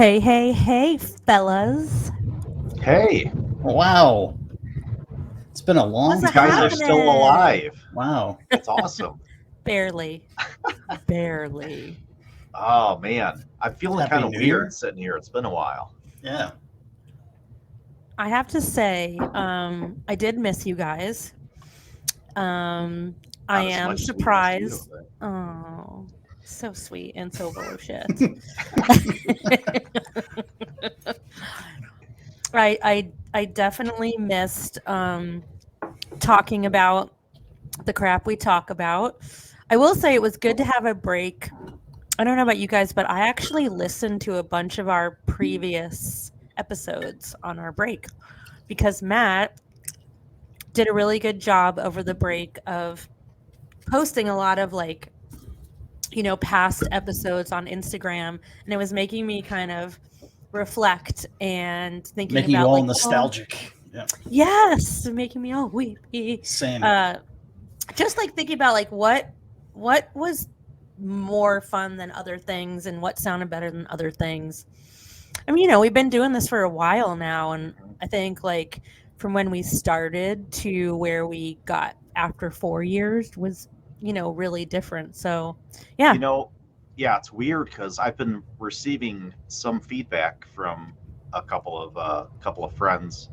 Hey, hey, hey, fellas. Hey, Wow. It's been a long What's you guys are time. still happening? alive. Wow. That's awesome. Barely. Barely. Oh man, I'm feeling kind Happy of New weird Year. sitting here. It's been a while. Yeah. I have to say, I did miss you guys. Um, I Not as am much as we missed you. surprised. Oh, so sweet and so full of shit. I definitely missed talking about the crap we talk about. I will say it was good to have a break. I don't know about you guys, but I actually listened to a bunch of our previous episodes on our break because Matt did a really good job over the break of posting a lot of past episodes on Instagram, and it was making me kind of reflect and thinking Making you about all like, oh, nostalgic. Yeah. yes, making me all weepy. Same. Uh, just like thinking about like what was more fun than other things and what sounded better than other things. I mean, we've been doing this for a while now, and I think like from when we started to where we got after 4 years was really different. So yeah. You know, yeah, it's weird because I've been receiving some feedback from a couple of friends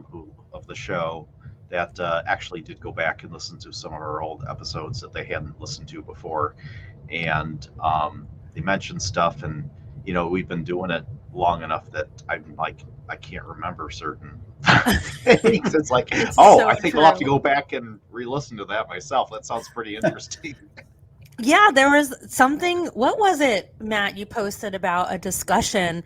who of the show that actually did go back and listen to some of our old episodes that they hadn't listened to before, and they mentioned stuff, and we've been doing it long enough that I'm like I can't remember certain things. It's like, It's oh, so I think I'll have to true. go back and re-listen to that myself. That sounds pretty interesting. Yeah, there was something. What was it, Matt? You posted about a discussion,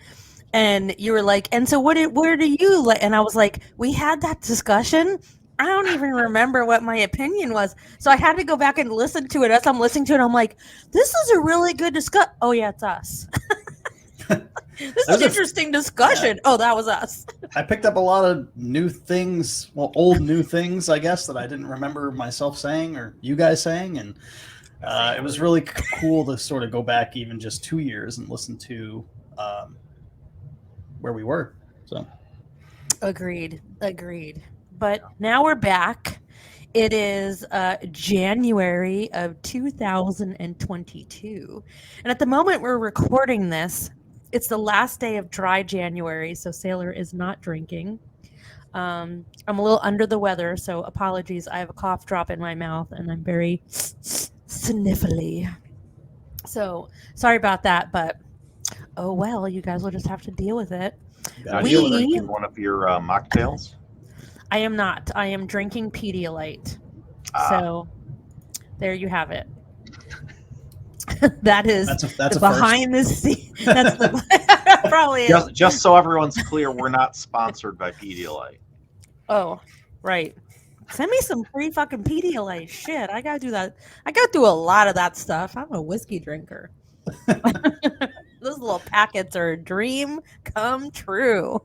and you were like, "And so, where do you like?" And I was like, "We had that discussion. I don't even remember what my opinion was." So I had to go back and listen to it. As I'm listening to it, I'm like, "This is a really good discuss." Oh yeah, it's us. This is There's an a interesting yeah. discussion. Oh, that was us. I picked up a lot of new things, well, old new things, I guess, that I didn't remember myself saying or you guys saying, and it was really cool to sort of go back even just 2 years and listen to where we were. So Agreed. Agreed. But now we're back. It is January of 2022. And at the moment we're recording this, it's the last day of dry January, so Sailor is not drinking. I'm a little under the weather, so apologies. I have a cough drop in my mouth and I'm very sniffly. So sorry about that, but oh well, you guys will just have to deal with it. you Now, gotta are deal you with it. We drinking one of your mocktails? I am not. I am drinking Pedialyte. Ah, So there you have it. That is That's the a first. behind the scene. That's the probably is. just so everyone's clear, we're not sponsored by Pedialyte. Oh, right. Send me some free fucking Pedialyte. Shit, I gotta do that. I go through a lot of that stuff. I'm a whiskey drinker. Those little packets are a dream come true.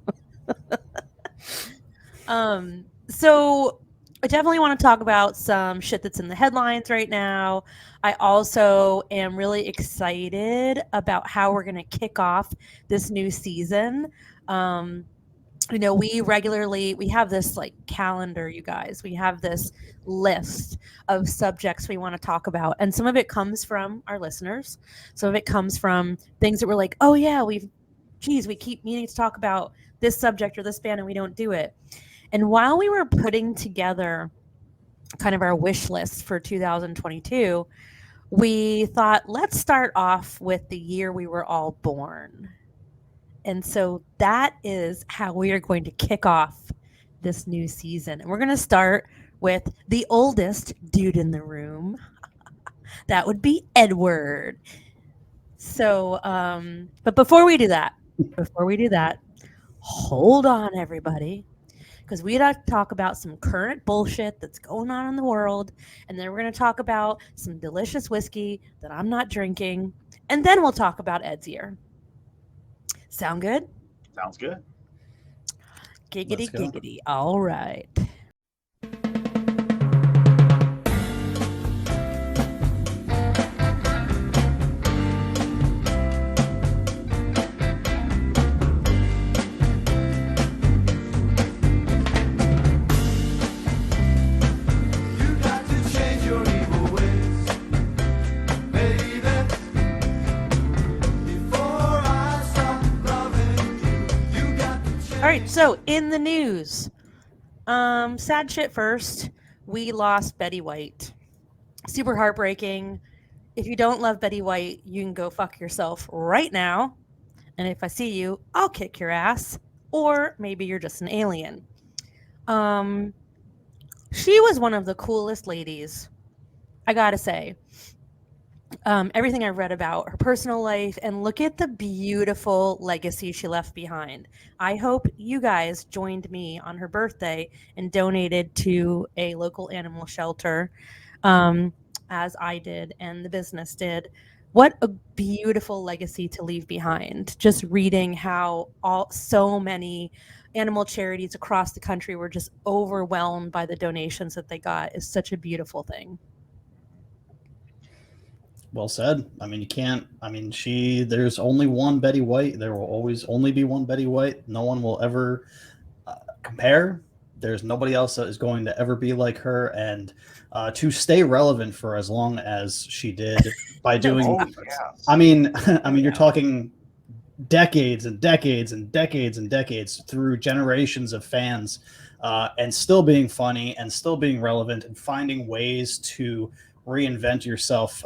So I definitely want to talk about some shit that's in the headlines right now. I also am really excited about how we're going to kick off this new season. Um, we have this like calendar, you guys. We have this list of subjects we want to talk about, and some of it comes from our listeners. Some of it comes from things that we're like, oh yeah, we keep meaning to talk about this subject or this band, and we don't do it. And while we were putting together kind of our wish list for 2022, we thought, let's start off with the year we were all born. And so that is how we are going to kick off this new season. And we're going to start with the oldest dude in the room. That would be Edward. So, but before we do that, hold on, everybody, because we got to talk about some current bullshit that's going on in the world, and then we're going to talk about some delicious whiskey that I'm not drinking, and then we'll talk about Ed's year. Sound good? Sounds good. Giggity, Let's go. giggity. All right. right, so in the news, sad shit first. We lost Betty White. Super heartbreaking. If you don't love Betty White, you can go fuck yourself right now. And if I see you, I'll kick your ass. Or maybe you're just an alien. Um, she was one of the coolest ladies, I gotta say. Everything I've read about her personal life, and look at the beautiful legacy she left behind. I hope you guys joined me on her birthday and donated to a local animal shelter, um, as I did and the business did. What a beautiful legacy to leave behind. Just reading how so many animal charities across the country were just overwhelmed by the donations that they got is such a beautiful thing. Well said. I mean, you can't. I mean, there's only one Betty White. There will always only be one Betty White. No one will ever compare. There's nobody else that is going to ever be like her. And to stay relevant for as long as she did by doing, yes. I mean, you're talking decades and decades and decades and decades through generations of fans, and still being funny and still being relevant and finding ways to reinvent yourself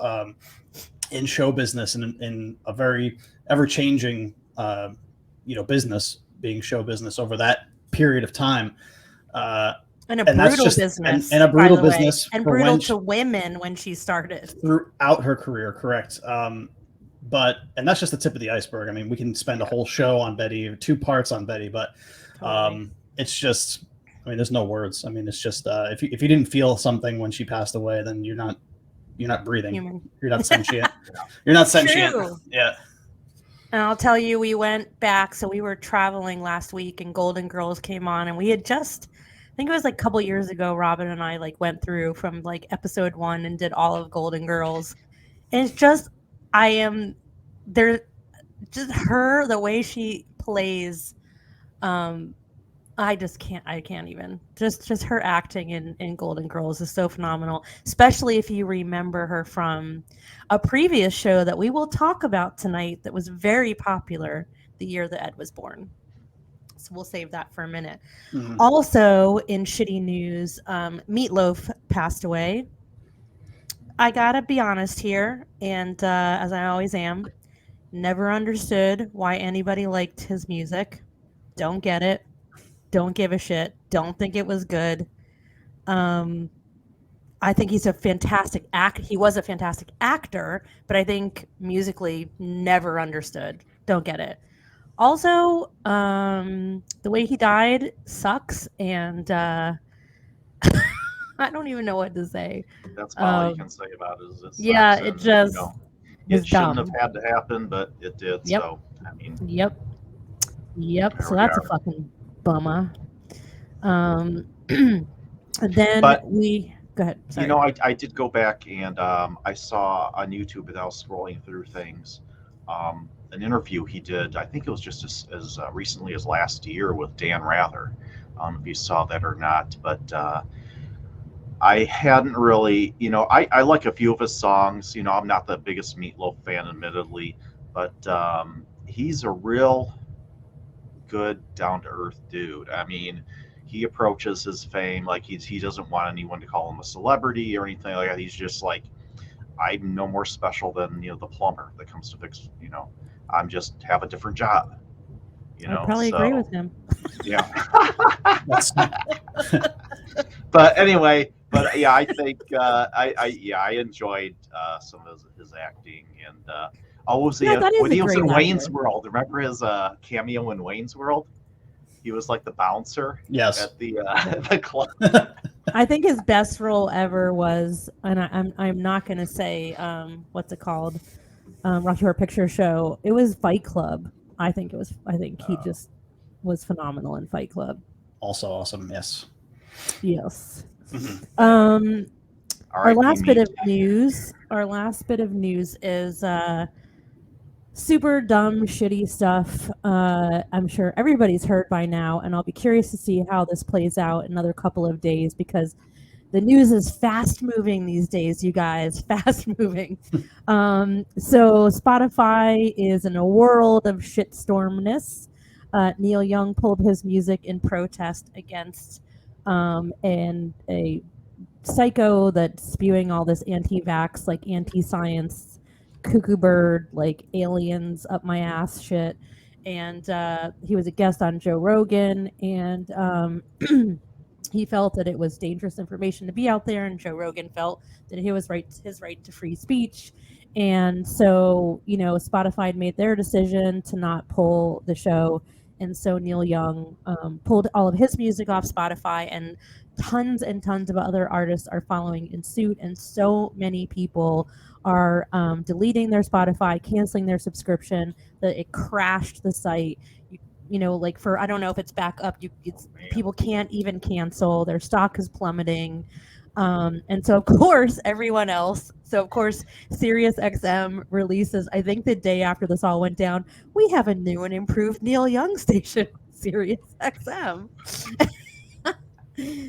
in show business and in a very ever-changing business, being show business over that period of time, and a brutal business, and a brutal business, and brutal to women when she started throughout her career. Correct. And that's just the tip of the iceberg. I mean, we can spend a whole show on Betty, 2 parts on Betty, but it's just, I mean, there's no words. I mean, it's just if you didn't feel something when she passed away, then you're not breathing. Human. You're not sentient. You're not sentient. True. Yeah. And I'll tell you, we went back. So we were traveling last week, and Golden Girls came on, and we had just, I think it was like a couple years ago, Robin and I like went through from like episode 1 and did all of Golden Girls. And it's just, just her, the way she plays, I can't even. Just her acting in Golden Girls is so phenomenal, especially if you remember her from a previous show that we will talk about tonight that was very popular the year that Ed was born. So we'll save that for a minute. Mm-hmm. Also, in shitty news, Meatloaf passed away. I gotta be honest here, and as I always am, never understood why anybody liked his music. Don't get it. Don't give a shit. Don't think it was good. I think he's a fantastic He was a fantastic actor, but I think musically never understood. Don't get it. Also, the way he died sucks, and I don't even know what to say. That's all you can say about it. It yeah, it just it shouldn't have had to happen, but it did. Yep. So I mean, yep. So that's a fucking bummer. And then go ahead. Sorry. You know, I did go back and I saw on YouTube as I was scrolling through things, an interview he did. I think it was just as recently as last year with Dan Rather. If you saw that or not, but I hadn't really, I like a few of his songs. I'm not the biggest Meatloaf fan, admittedly, but he's a real good, down-to-earth dude. I mean, he approaches his fame like he doesn't want anyone to call him a celebrity or anything like that. He's just like, I'm no more special than the plumber that comes to fix. I'm just have a different job. I probably agree with him. Yeah. But anyway, yeah, I think I enjoyed some of his acting, and when he was in Wayne's World. Remember his cameo in Wayne's World? He was like the bouncer. Yes. At the club. I think his best role ever was, and I'm not going to say what's it called, Rocky Horror Picture Show. It was Fight Club. I think he just was phenomenal in Fight Club. Also awesome. Yes. Yes. Our last bit of news is super dumb, shitty stuff. I'm sure everybody's heard by now, and I'll be curious to see how this plays out in another couple of days, because the news is fast moving these days, you guys. Fast moving. So Spotify is in a world of shitstormness. Neil Young pulled his music in protest against and a psycho that's spewing all this anti-vax, like anti-science, cuckoo bird, like aliens up my ass shit. And he was a guest on Joe Rogan, and he felt that it was dangerous information to be out there, and Joe Rogan felt that he was his right to free speech. And so, Spotify made their decision to not pull the show, and so Neil Young pulled all of his music off Spotify, and tons and tons of other artists are following in suit, and so many people are deleting their Spotify, canceling their subscription. That it crashed the site. Like I don't know if it's back up. People can't even cancel. Their stock is plummeting. And so, of course, everyone else. So, of course, SiriusXM releases, I think the day after this all went down, we have a new and improved Neil Young station, SiriusXM.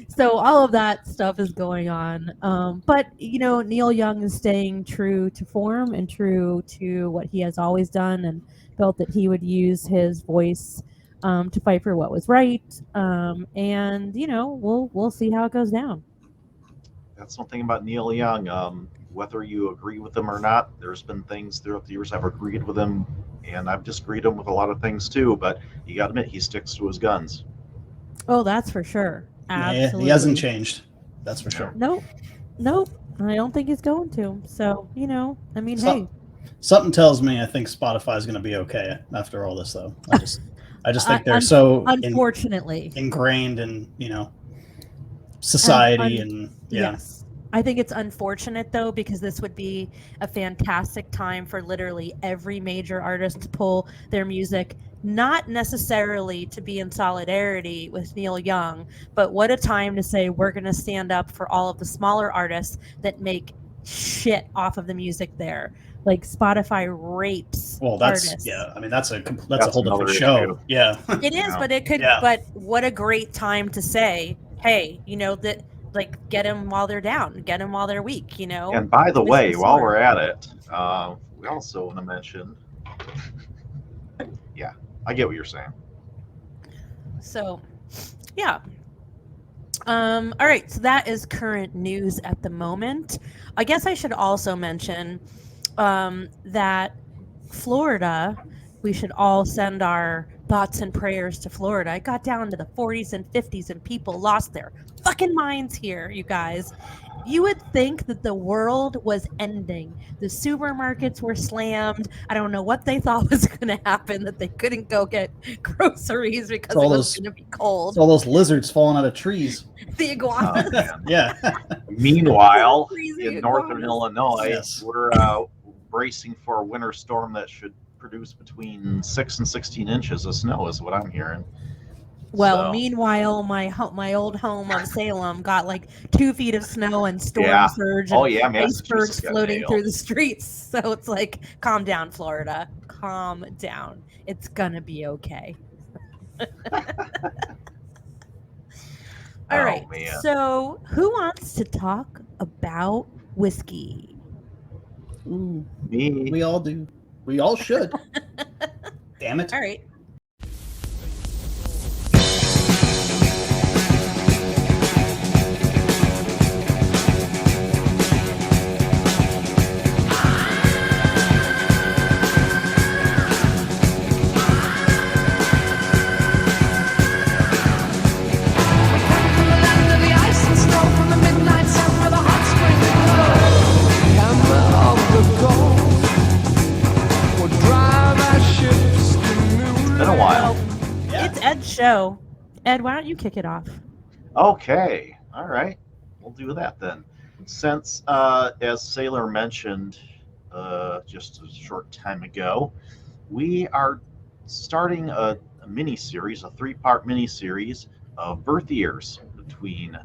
So all of that stuff is going on. But, Neil Young is staying true to form and true to what he has always done, and felt that he would use his voice to fight for what was right. And, we'll see how it goes down. That's something about Neil Young. Whether you agree with him or not, there's been things throughout the years I've agreed with him, and I've disagreed him with a lot of things too. But you got to admit, he sticks to his guns. Oh, that's for sure. Absolutely. He hasn't changed. That's for sure. Nope. I don't think he's going to. So, hey. Something tells me I think Spotify is going to be okay after all this, though. I just think they're so unfortunately ingrained in society and yeah. Yes. I think it's unfortunate though, because this would be a fantastic time for literally every major artist to pull their music, not necessarily to be in solidarity with Neil Young, but what a time to say we're going to stand up for all of the smaller artists that make shit off of the music there. Like Spotify rapes artists. Yeah. I mean, that's a whole different show. Issue. Yeah, it is, but it could. Yeah. But what a great time to say, hey, that. Like, get them while they're down, get them while they're weak, And by the way, while we're at it, we also want to mention, yeah, I get what you're saying. So, yeah. All right, so that is current news at the moment. I guess I should also mention that Florida, we should all send our thoughts and prayers to Florida. It got down to the 40s and 50s, and people lost their fucking minds here, you guys. You would think that the world was ending. The supermarkets were slammed. I don't know what they thought was going to happen, that they couldn't go get groceries because it was going to be cold. All those lizards falling out of trees. The iguanas. Yeah. Meanwhile, in northern Illinois, yes. We're bracing for a winter storm that should produce between 6 and 16 inches of snow, is what I'm hearing. Well, meanwhile, my old home of Salem got like 2 feet of snow and storm surge and icebergs floating through the streets. So it's like, calm down, Florida. Calm down. It's gonna be okay. All right. Man. So who wants to talk about whiskey? Ooh, me. We all do. We all should. Damn it. All right. Show. Ed, why don't you kick it off? Okay. All right. We'll do that then. Since, as Sailor mentioned just a short time ago, we are starting a mini-series, a 3-part mini-series of birth years between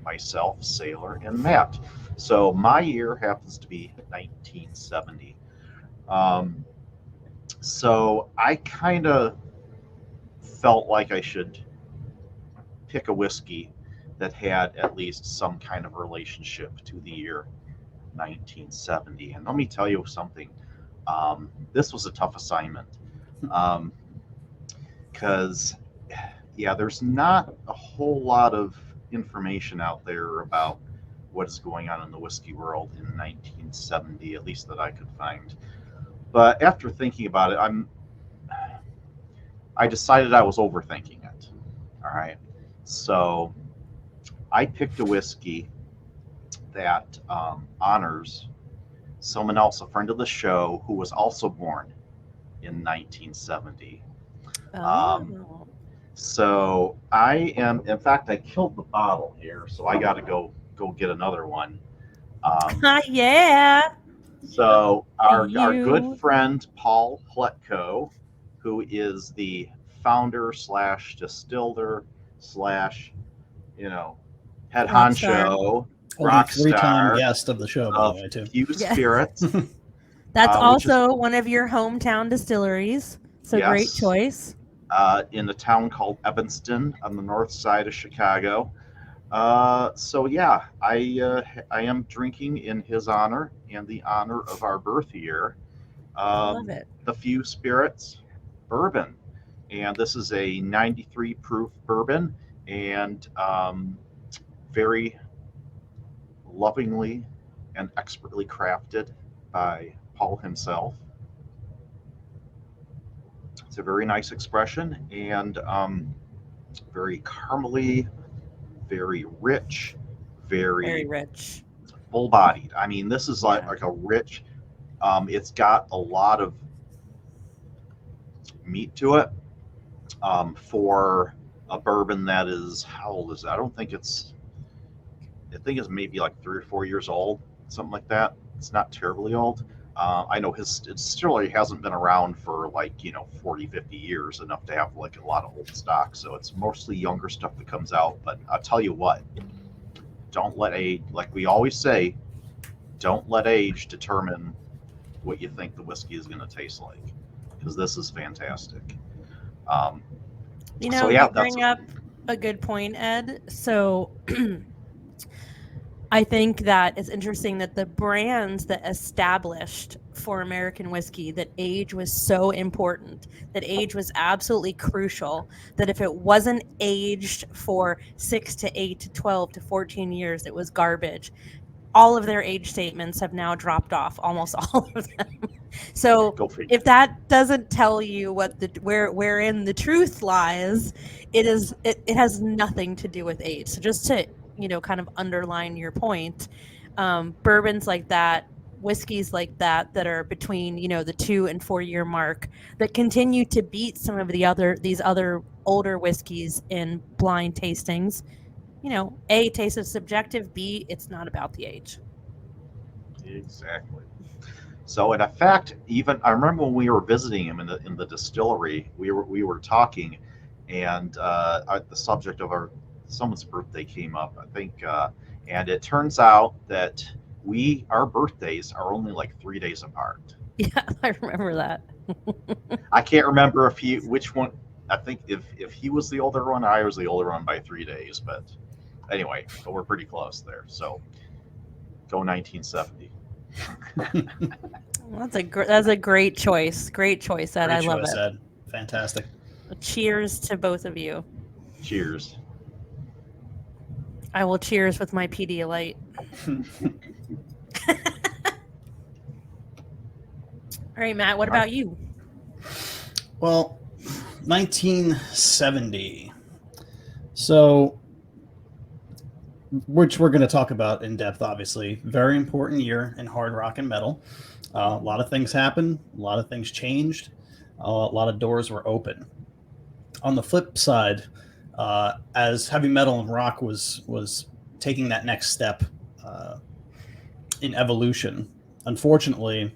myself, Sailor, and Matt. So my year happens to be 1970. So I kind of felt like I should pick a whiskey that had at least some kind of relationship to the year 1970. And let me tell you something. This was a tough assignment. Because because, yeah, there's not a whole lot of information out there about what is going on in the whiskey world in 1970, at least that I could find. But after thinking about it, I decided I was overthinking it. All right, so I picked a whiskey that honors someone else, a friend of the show, who was also born in 1970. Um, Oh. so I am, in fact, I killed the bottle here, so I got to go get another one. Um, Yeah. so our good You. friend Paul Pletko, who is the founder slash distiller slash, you know, head Rock star. honcho, Only rock three-time star guest of the show, by the of way, too. Few Yeah. Spirits, That's which is, also one of your hometown distilleries. So great yes, choice. in a town called Evanston on the north side of Chicago. So yeah, I am drinking in his honor and the honor of our birth year, I love it. the Few Spirits bourbon, and this is a 93 proof bourbon, and very lovingly and expertly crafted by Paul himself. It's a very nice expression and very caramely, very rich, Very very rich. full bodied. I mean, this is Yeah. like a rich, it's got a lot of meat to it for a bourbon that is, how old is it? I think it's maybe like 3 or 4 years old, something like that. It's not terribly old. I know his distillery hasn't been around for like, 40, 50 years, enough to have like a lot of old stock. So it's mostly younger stuff that comes out. But I'll tell you what, don't let age, like we always say, don't let age determine what you think the whiskey is going to taste like, because this is fantastic. Um, You so know, yeah, you that's bring up a good point, Ed. So I think that it's interesting that the brands that established for American whiskey that age was so important, that age was absolutely crucial, that if it wasn't aged for 6 to 8 to 12 to 14 years, it was garbage. All of their age statements have now dropped off, almost all of them. So go figure. if that doesn't tell you what the wherein the truth lies, it has nothing to do with age. So just to kind of underline your point, bourbons like that, whiskeys like that are between the 2 and 4 year mark, that continue to beat some of these other older whiskeys in blind tastings. A, taste is subjective. B, it's not about the age. Exactly. So, in fact, even I remember when we were visiting him in the distillery, we were talking, and the subject of someone's birthday came up, I think, and it turns out that our birthdays are only like 3 days apart. Yeah, I remember that. I can't remember which one. I think if he was the older one, I was the older one by 3 days. But anyway, but we're pretty close there. So go 1970. That's a great choice. Great choice, Ed. Great I love choice, it. Ed. Fantastic. Cheers to both of you. Cheers. I will cheers with my Pedialyte. All right, Matt, what about you? Well, 1970. So, which we're going to talk about in depth, obviously. Very important year in hard rock and metal. A lot of things happened. A lot of things changed. A lot of doors were open. On the flip side, as heavy metal and rock was taking that next step in evolution, unfortunately,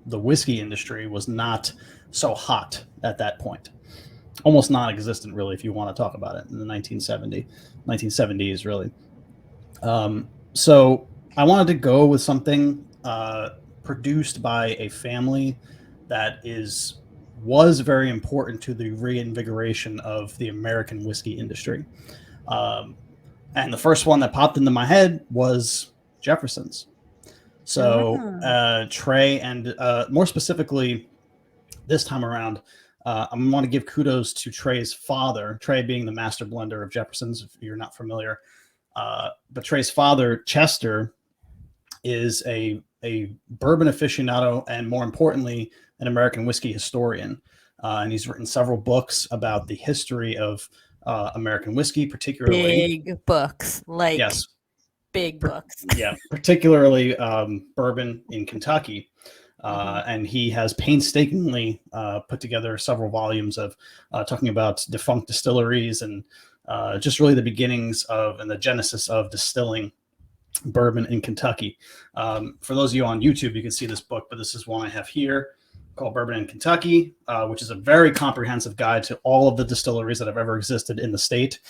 the whiskey industry was not so hot at that point. Almost non-existent, really, if you want to talk about it in the 1970s, really. So I wanted to go with something produced by a family that was very important to the reinvigoration of the American whiskey industry. And the first one that popped into my head was Jefferson's. So Trey, and more specifically, this time around, I want to give kudos to Trey's father, Trey being the master blender of Jefferson's, if you're not familiar. But Trey's father, Chester, is a bourbon aficionado and, more importantly, an American whiskey historian. And he's written several books about the history of American whiskey, particularly big books, like yes, big books. yeah, particularly bourbon in Kentucky. And he has painstakingly put together several volumes of talking about defunct distilleries and just really the beginnings of and the genesis of distilling bourbon in Kentucky. For those of you on YouTube, you can see this book, but this is one I have here called Bourbon in Kentucky, which is a very comprehensive guide to all of the distilleries that have ever existed in the state.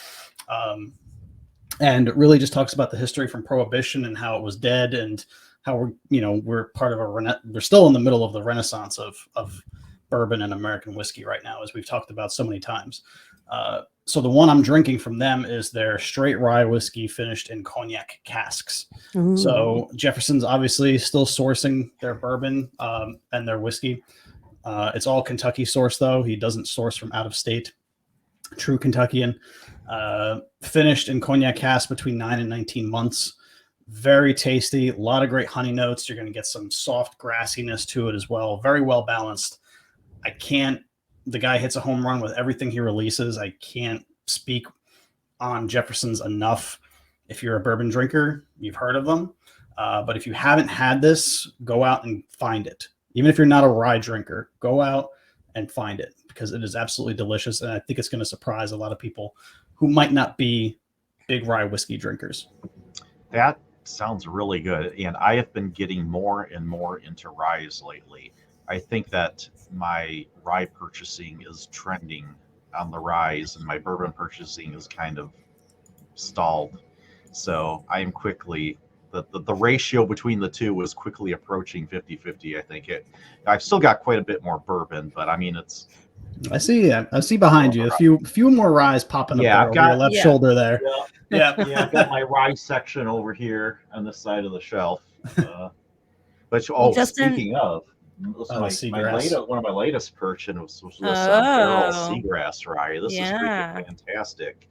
And it really just talks about the history from Prohibition and how it was dead and how we're part of we're still in the middle of the renaissance of bourbon and American whiskey right now, as we've talked about so many times. So the one I'm drinking from them is their straight rye whiskey finished in cognac casks. Ooh. So Jefferson's obviously still sourcing their bourbon and their whiskey. It's all Kentucky sourced, though. He doesn't source from out of state. True Kentuckian. Finished in cognac casks between 9 and 19 months. Very tasty. A lot of great honey notes. You're going to get some soft grassiness to it as well. Very well balanced. The guy hits a home run with everything he releases. I can't speak on Jefferson's enough. If you're a bourbon drinker, you've heard of them. But if you haven't had this, go out and find it. Even if you're not a rye drinker, go out and find it because it is absolutely delicious. And I think it's going to surprise a lot of people who might not be big rye whiskey drinkers. That sounds really good. And I have been getting more and more into ryes lately. I think that my rye purchasing is trending on the rise and my bourbon purchasing is kind of stalled. So I am quickly, the ratio between the two was quickly approaching 50-50. I think I've still got quite a bit more bourbon, but I mean, I see behind you a few more ryes popping up there over your left shoulder there. Yeah. I've got my rye section over here on this side of the shelf. Speaking of, one of my latest purchases was barrel seagrass rye. This is freaking fantastic.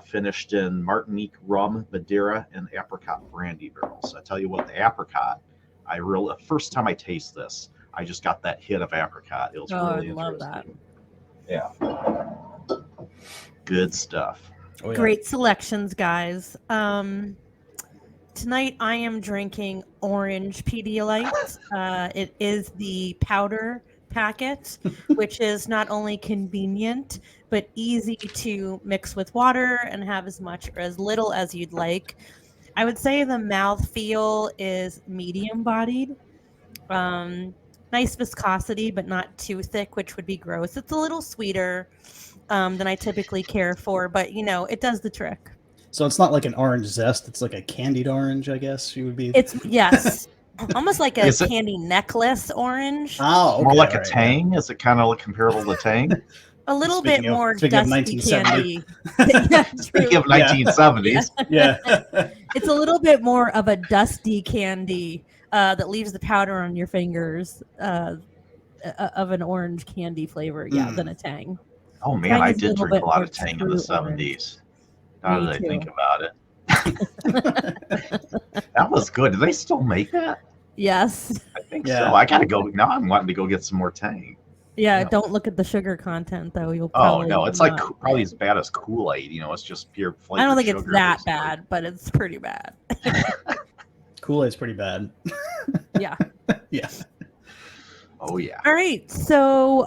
Finished in Martinique rum, Madeira, and apricot brandy barrels. I tell you what, the apricot, first time I taste this, I just got that hit of apricot. It was really interesting. Love that. Yeah. Good stuff. Oh, yeah. Great selections, guys. Tonight I am drinking orange Pedialyte. It is the powder packet, which is not only convenient, but easy to mix with water and have as much or as little as you'd like. I would say the mouthfeel is medium bodied. Nice viscosity, but not too thick, which would be gross. It's a little sweeter than I typically care for, but it does the trick. So it's not like an orange zest. It's like a candied orange, I guess you would be. Yes. Almost like a candy necklace orange. Oh, okay. More like a Tang? Is it kind of comparable to Tang? A little bit more dusty candy. Speaking of 1970s. Yeah. It's a little bit more of a dusty candy that leaves the powder on your fingers of an orange candy flavor, than a Tang. Oh, man, I did drink a lot of Tang in the 70s. Now that I think about it. That was good. Do they still make that? Yes. I think so. I gotta go now. I'm wanting to go get some more Tang. Yeah, don't look at the sugar content though. You'll probably it's like probably as bad as Kool-Aid. It's just pure flavor. I don't think it's that bad, but it's pretty bad. Kool-Aid's pretty bad. Yeah. Yeah. Oh yeah. All right, so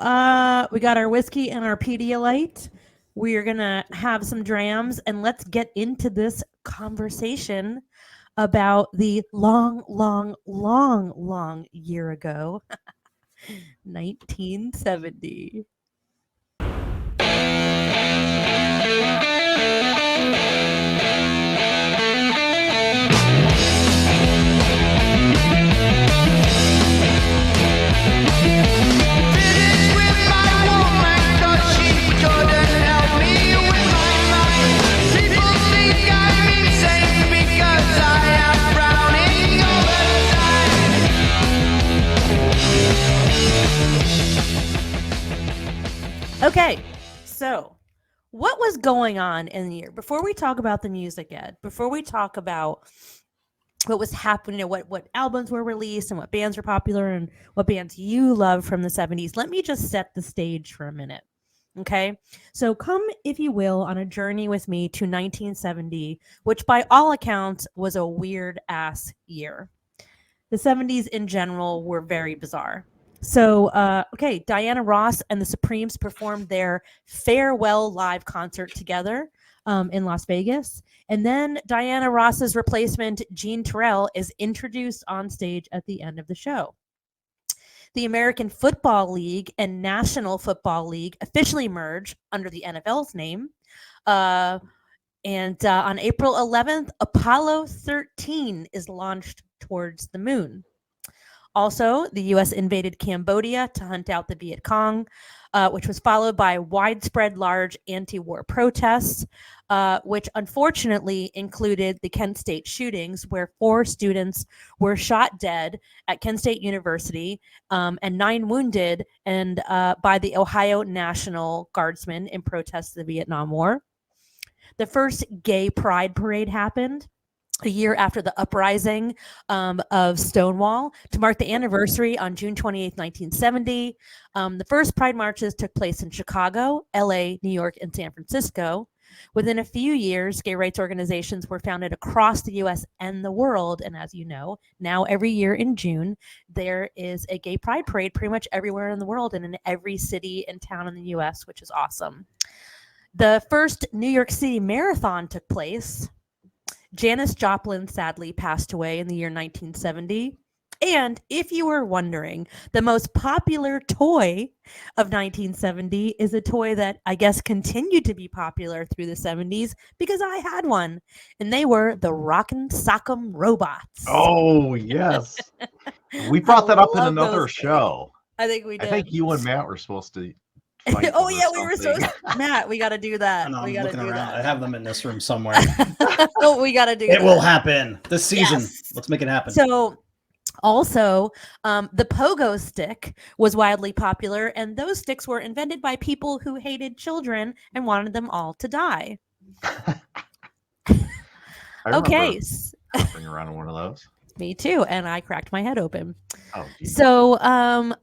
we got our whiskey and our Pedialyte. We're going to have some drams, and let's get into this conversation about the long year ago, 1970. Okay, so what was going on in the year before we talk about the music, Ed? Before we talk about what was happening, what albums were released and what bands were popular and what bands you love from the 70s, let me just set the stage for a minute. Okay, so come, if you will, on a journey with me to 1970, which by all accounts was a weird ass year. The 70s in general were very bizarre. So, okay, Diana Ross and the Supremes performed their farewell live concert together in Las Vegas. And then Diana Ross's replacement, Jean Terrell, is introduced on stage at the end of the show. The American Football League and National Football League officially merge under the NFL's name. And on April 11th, Apollo 13 is launched towards the moon. Also, the U.S. invaded Cambodia to hunt out the Viet Cong, which was followed by widespread large anti-war protests, which unfortunately included the Kent State shootings, where 4 students were shot dead at Kent State University and 9 wounded and by the Ohio National Guardsmen in protest of the Vietnam War. The first gay pride parade happened a year after the uprising of Stonewall to mark the anniversary on June 28, 1970. The first pride marches took place in Chicago, LA, New York, and San Francisco. Within a few years, gay rights organizations were founded across the U.S. and the world. And as you know, now every year in June, there is a gay pride parade pretty much everywhere in the world and in every city and town in the U.S., which is awesome. The first New York City Marathon took place. Janis Joplin sadly passed away in the year 1970. And if you were wondering, the most popular toy of 1970 is a toy that I guess continued to be popular through the 70s because I had one. And they were the Rockin' Sock'em robots. Oh, yes. We brought that up in another those show. I think we did. I think you and Matt were supposed to fight oh over yeah, we were something. supposed Matt, we got to do that. I know, We I'm got to looking do around. I that. have them in this room somewhere. Oh, we got to do It that. will happen this season. Yes. Let's make it happen. So also, the pogo stick was wildly popular, and those sticks were invented by people who hated children and wanted them all to die. I remember Okay, hopping around one of those. me too, and I cracked my head open. Oh, geez. So,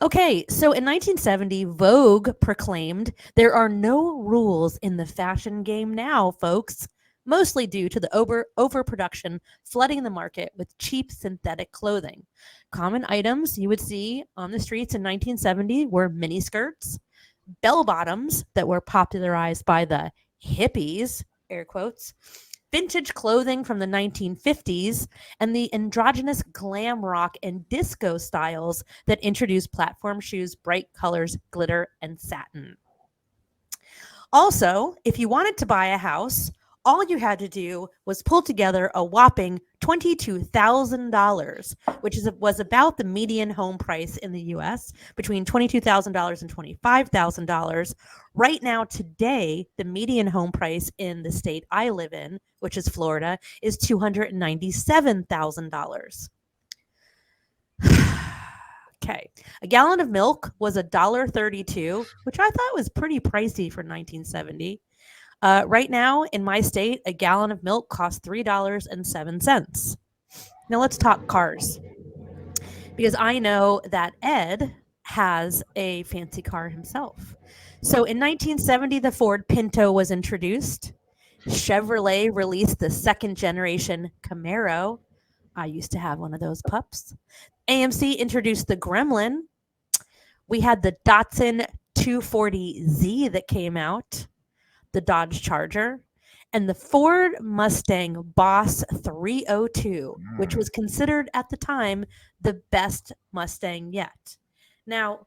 okay, so in 1970, Vogue proclaimed there are no rules in the fashion game now, folks. Mostly due to the overproduction flooding the market with cheap synthetic clothing. Common items you would see on the streets in 1970 were miniskirts, bell bottoms that were popularized by the hippies, air quotes, vintage clothing from the 1950s, and the androgynous glam rock and disco styles that introduced platform shoes, bright colors, glitter, and satin. Also, if you wanted to buy a house, all you had to do was pull together a whopping $22,000, which was about the median home price in the U.S., between $22,000 and $25,000. Right now, today, the median home price in the state I live in, which is Florida, is $297,000. Okay, a gallon of milk was $1.32, which I thought was pretty pricey for 1970. Right now, in my state, a gallon of milk costs $3.07. Now let's talk cars, because I know that Ed has a fancy car himself. So in 1970, the Ford Pinto was introduced. Chevrolet released the second generation Camaro. I used to have one of those pups. AMC introduced the Gremlin. We had the Datsun 240Z that came out, the Dodge Charger, and the Ford Mustang Boss 302, which was considered at the time the best Mustang yet. Now,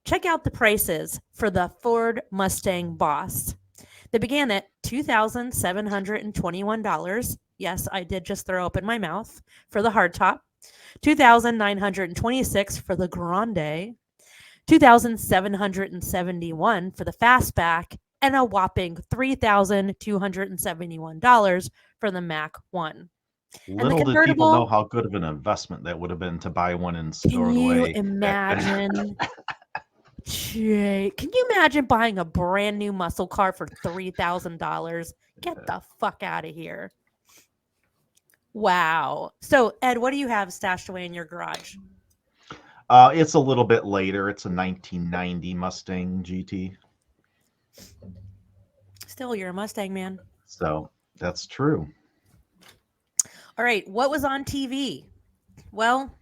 check out the prices for the Ford Mustang Boss. They began at $2,721. Yes, I did just throw up in my mouth for the hardtop. $2,926 for the Grande. $2,771 for the fastback, and a whopping $3,271 for the Mac 1. Little did people know how good of an investment that would have been to buy one and store it away. Can you imagine? Jay, can you imagine buying a brand new muscle car for $3,000? Get the fuck out of here. Wow. So, Ed, what do you have stashed away in your garage? It's a little bit later. It's a 1990 Mustang GT. Still, you're a Mustang man. So that's true. All right. What was on TV? Well,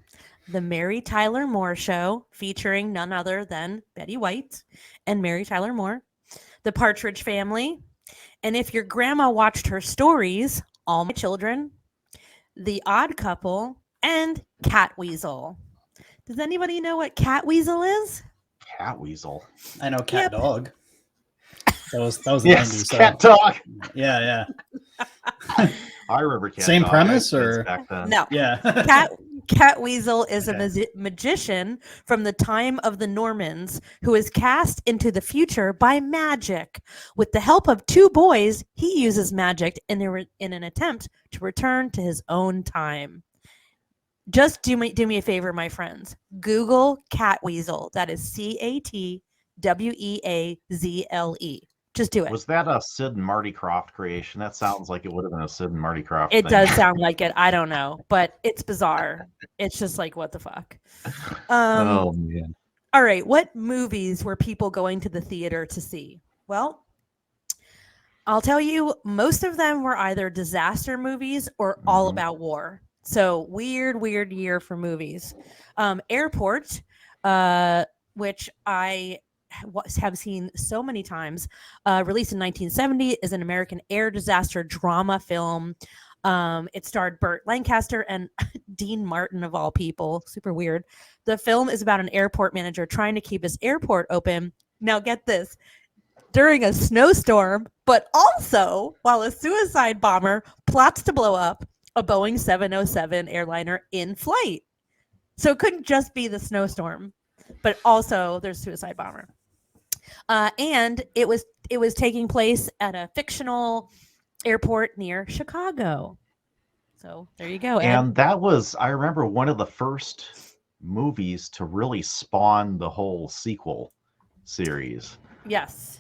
the Mary Tyler Moore Show, featuring none other than Betty White and Mary Tyler Moore, The Partridge Family, and if your grandma watched her stories, All My Children, The Odd Couple, and Cat Weasel. Does anybody know what Cat Weasel is? Cat Weasel. I know Cat Yep. Dog. That was the Yes, 90s. Cat Dog. Yeah. I remember Cat Same Dog. premise, I had kids or back then. No. yeah. Cat Weasel is Okay. a magician from the time of the Normans who is cast into the future by magic. With the help of two boys, he uses magic in an attempt to return to his own time. Just do me a favor, my friends. Google Cat Weasel. That is CatWeazle. Just do it. Was that a Sid and Marty Krofft creation? That sounds like it would have been a Sid and Marty Krofft It thing. does sound like it. I don't know, but it's bizarre. It's just like, what the fuck? Oh man. All right. What movies were people going to the theater to see? Well, I'll tell you, most of them were either disaster movies or all Mhm. about war. So weird year for movies. Airport, which I have seen so many times, released in 1970, is an American air disaster drama film. It starred Burt Lancaster and Dean Martin, of all people. Super weird. The film is about an airport manager trying to keep his airport open. Now, get this, during a snowstorm, but also while a suicide bomber plots to blow up a Boeing 707 airliner in flight. So it couldn't just be the snowstorm, but also there's a suicide bomber. And it was taking place at a fictional airport near Chicago. So there you go, Ed. And that was, I remember, one of the first movies to really spawn the whole sequel series. Yes.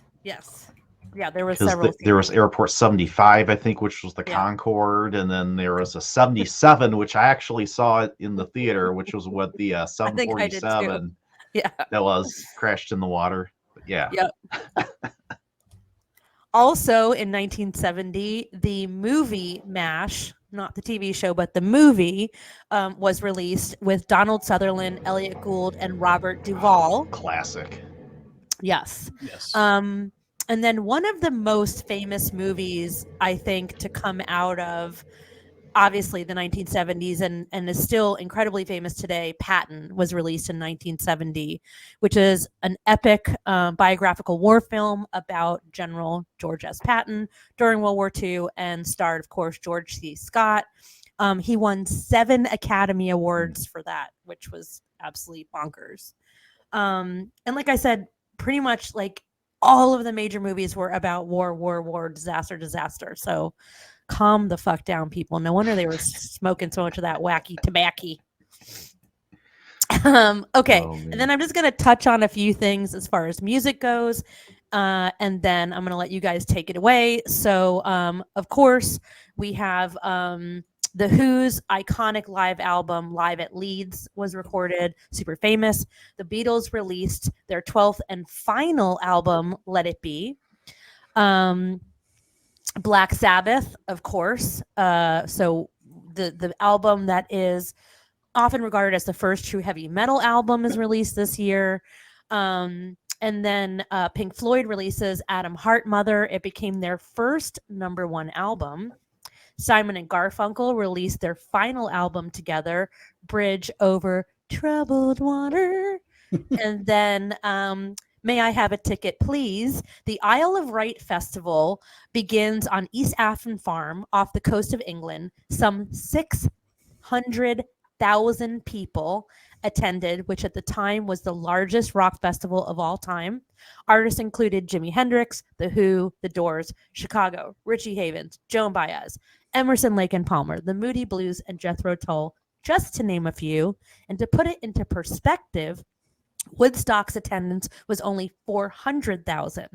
Yeah, there was Because several. there was Airport 75, I think, which was the Yeah. Concorde, and then there was a 77, which I actually saw it in the theater, which was what the I think I did too. 747 Yeah. that was crashed in the water. But yeah. Yep. Also in 1970, the movie MASH, not the TV show, but the movie, was released with Donald Sutherland, Elliot Gould, and Robert Duvall. Classic. Yes. Yes. And then one of the most famous movies, I think, to come out of obviously the 1970s and is still incredibly famous today, Patton, was released in 1970, which is an epic biographical war film about General George S. Patton during World War II and starred, of course, George C. Scott. He won 7 Academy Awards for that, which was absolutely bonkers. And like I said, pretty much like all of the major movies were about war, disaster. So calm the fuck down, people. No wonder they were smoking so much of that wacky tobacco. Okay. Oh, man. And then I'm just going to touch on a few things as far as music goes. And then I'm going to let you guys take it away. So, of course, we have The Who's iconic live album, Live at Leeds, was recorded, super famous. The Beatles released their 12th and final album, Let It Be. Black Sabbath, of course. So the album that is often regarded as the first true heavy metal album is released this year. And then Pink Floyd releases Adam Hart Mother. It became their first #1 album. Simon and Garfunkel released their final album together, Bridge Over Troubled Water. And then May I Have a Ticket, Please? The Isle of Wight Festival begins on East Afton Farm off the coast of England. Some 600,000 people attended, which at the time was the largest rock festival of all time. Artists included Jimi Hendrix, The Who, The Doors, Chicago, Richie Havens, Joan Baez, Emerson, Lake and Palmer, The Moody Blues, and Jethro Tull, just to name a few. And to put it into perspective, Woodstock's attendance was only 400,000.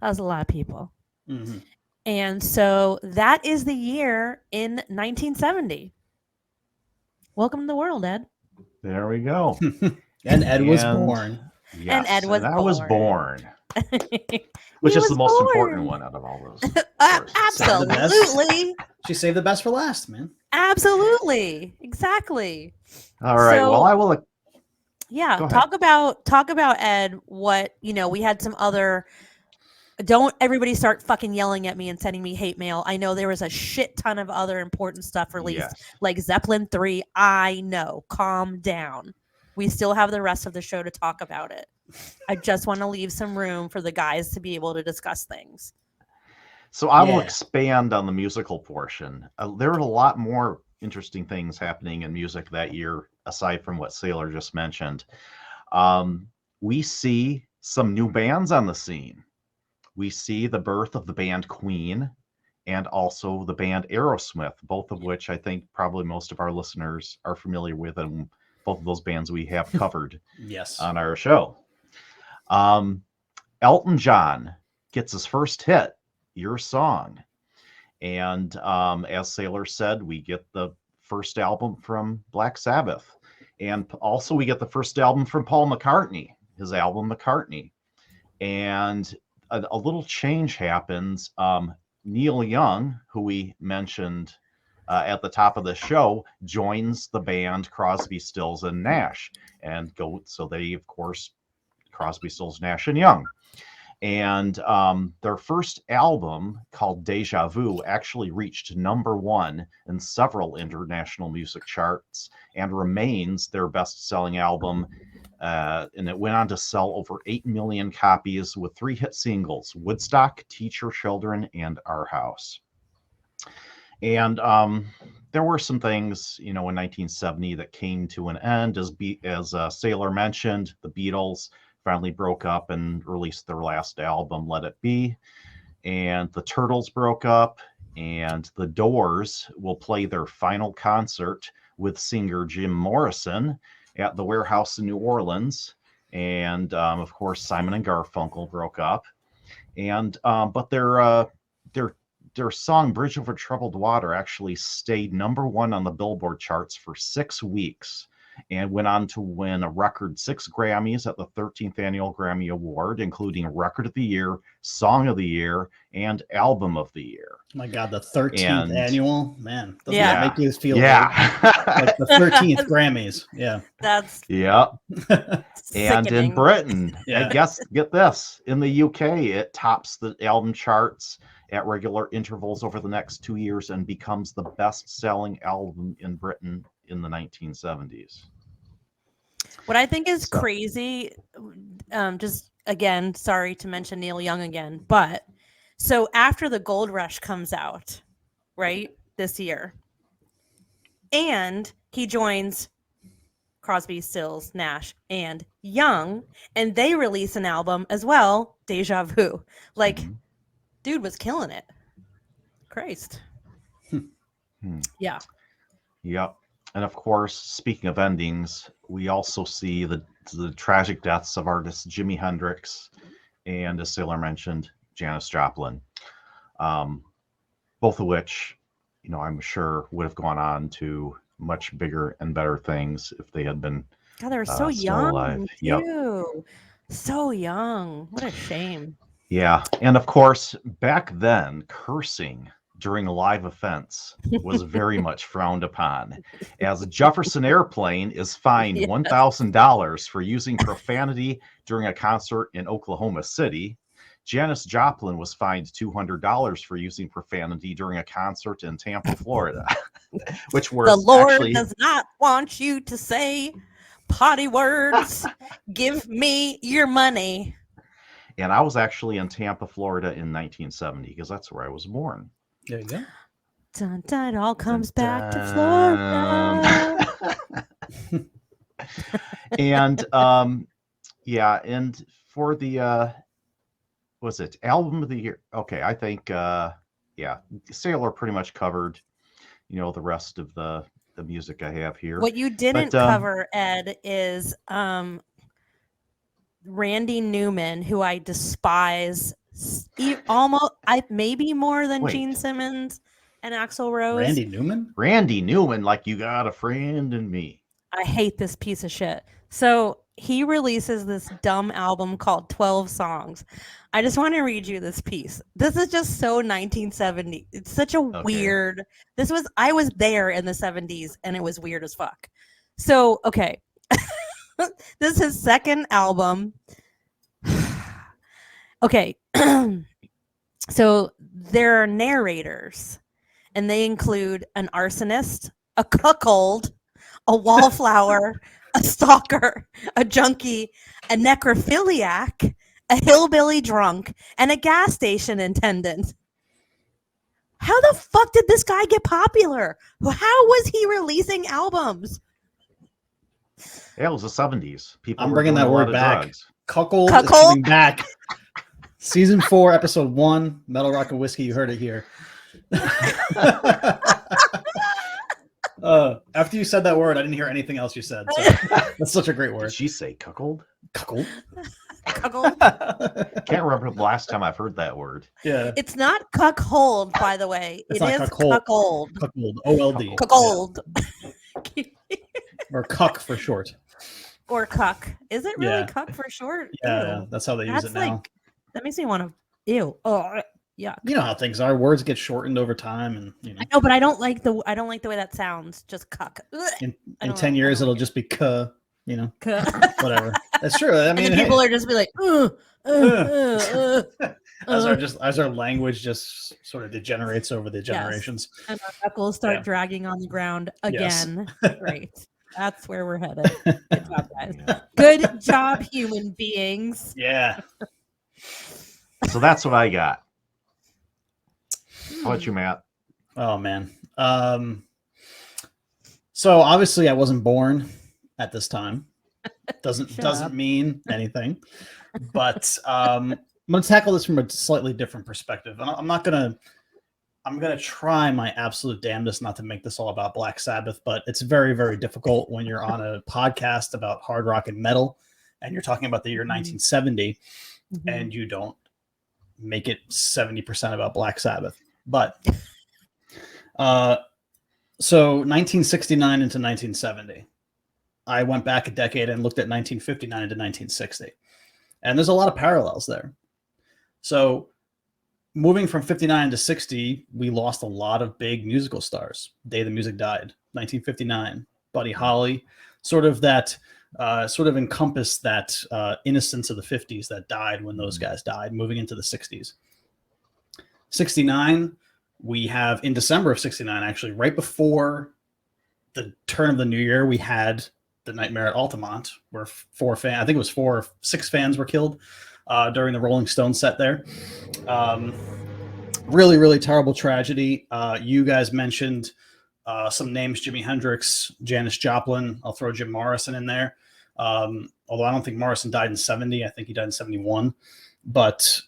That was a lot of people. Mm-hmm. And so that is the year in 1970. Welcome to the world, Ed. There we go. And Ed was And born. yes, And Ed was I was born. born, He which is the was most important born. one out of all those. Of course. Saved the best. Absolutely. She saved the best for last, man. Absolutely. Exactly. All right. So- Well, I will. Yeah, Go ahead. talk about Ed. What we had some other. Don't everybody start fucking yelling at me and sending me hate mail. I know there was a shit ton of other important stuff released, Yes. like Zeppelin 3. I know. Calm down. We still have the rest of the show to talk about it. I just want to leave some room for the guys to be able to discuss things. So I will Yeah. expand on the musical portion. There are a lot more interesting things happening in music that year, aside from what Sailor just mentioned. We see some new bands on the scene. We see the birth of the band Queen and also the band Aerosmith, both of which I think probably most of our listeners are familiar with, and both of those bands we have covered Yes. on our show. Elton John gets his first hit, Your Song. And as Sailor said, we get the first album from Black Sabbath. And also we get the first album from Paul McCartney, his album McCartney. And a little change happens. Neil Young, who we mentioned at the top of the show, joins the band Crosby, Stills, and Nash. And so they, of course, Crosby, Stills, Nash, and Young. And their first album, called Deja Vu, actually reached #1 in several international music charts and remains their best-selling album. And it went on to sell over 8 million copies with 3 hit singles: Woodstock, Teach Your Children, and Our House. And there were some things, in 1970 that came to an end. As Sailor mentioned, the Beatles finally broke up and released their last album, Let It Be. And the Turtles broke up, and the Doors will play their final concert with singer Jim Morrison at the Warehouse in New Orleans. And of course, Simon and Garfunkel broke up. And but their song Bridge Over Troubled Water actually stayed #1 on the Billboard charts for 6 weeks and went on to win a record 6 Grammys at the 13th Annual Grammy Award, including Record of the Year, Song of the Year, and Album of the Year. My God, the 13th annual, man. Doesn't Yeah. that make you feel Yeah. like the 13th Grammys? Yeah. That's Yeah. And in sickening. Britain, Yeah. get this, in the UK, it tops the album charts at regular intervals over the next 2 years and becomes the best-selling album in Britain in the 1970s. What I think is So- crazy, just again, sorry to mention Neil Young again, but so after the Gold Rush comes out, right, this year, and he joins Crosby, Stills, Nash, and Young, and they release an album as well, Deja Vu. Like, Mhm. dude was killing it. Christ. Yeah. Yep. And of course, speaking of endings, we also see the tragic deaths of artists Jimi Hendrix and, as Sailor mentioned, Janis Joplin. Both of which, I'm sure would have gone on to much bigger and better things if they had been God, they were so still young, alive. too. Yep. So young. What a shame. Yeah. And of course, back then, cursing during live events was very much frowned upon, as Jefferson Airplane is fined Yes. $1,000 for using profanity during a concert in Oklahoma City. Janis Joplin was fined $200 for using profanity during a concert in Tampa, Florida, which were The Lord actually does not want you to say potty words. Give me your money. And I was actually in Tampa, Florida in 1970 because that's where I was born. There you go. Dun, dun, it all comes back to Florida. And yeah, and for the was it album of the year? Okay, I think yeah, Sailor pretty much covered, the rest of the music I have here. What you didn't But, cover, Ed, is Randy Newman, who I despise almost, maybe more than Wait. Gene Simmons and Axl Rose. Randy Newman? Randy Newman, like you got a friend in me. I hate this piece of shit. So he releases this dumb album called 12 Songs. I just want to read you this piece. This is just so 1970. It's such a weird. I was there in the 70s and it was weird as fuck. So, okay. This is his second album. Okay. So there are narrators, and they include an arsonist, a cuckold, a wallflower, a stalker, a junkie, a necrophiliac, a hillbilly drunk, and a gas station attendant. How the fuck did this guy get popular? How was he releasing albums? Yeah, it was the 70s. People I'm were bringing doing that a lot word of back. drugs. Cuckold is coming back. Season 4, episode 1, Metal Rock and Whiskey. You heard it here. After you said that word, I didn't hear anything else you said. So that's such a great word. Did she say cuckold? Cuckold? Cuckold? Can't remember the last time I've heard that word. Yeah. It's not cuckold, by the way. It's It not is cuckold. cuckold. Cuckold. O-L-D. Cuckold. Yeah. Or cuck for short. Or cuck. Is it really Yeah. cuck for short? Yeah, Ew. that's how they use it now. That makes me want to. Ew. Oh, yeah. You know how things are. Words get shortened over time, and you know. I know, but I don't like the way that sounds. Just cuck. In 10 years, it'll just be cuh. You know, Cuck. whatever. That's true. I mean, and then people are just be like, as our language just sort of degenerates over the generations. Yes. And our knuckles start dragging on the ground again. Yes. Great. That's where we're headed. Good job, guys. Good job, human beings. Yeah. So that's what I got. How about you, Matt? Oh man. So obviously I wasn't born at this time. Doesn't mean anything. But I'm gonna tackle this from a slightly different perspective. And I'm gonna try my absolute damnedest not to make this all about Black Sabbath, but it's very, very difficult when you're on a podcast about hard rock and metal and you're talking about the year 1970 and you don't make it 70% about Black Sabbath. But so 1969 into 1970, I went back a decade and looked at 1959 into 1960. And there's a lot of parallels there. So moving from 59 to 60, we lost a lot of big musical stars. Day the Music died, 1959. Buddy Holly, sort of encompassed that innocence of the 50s that died when those guys died, moving into the 60s. 69, we have in December of 69, actually, right before the turn of the new year, we had the Nightmare at Altamont, where 6 fans were killed during the Rolling Stones set there. Really, really terrible tragedy. You guys mentioned some names: Jimi Hendrix, Janis Joplin. I'll throw Jim Morrison in there. Although I don't think Morrison died in 70. I think he died in 71. But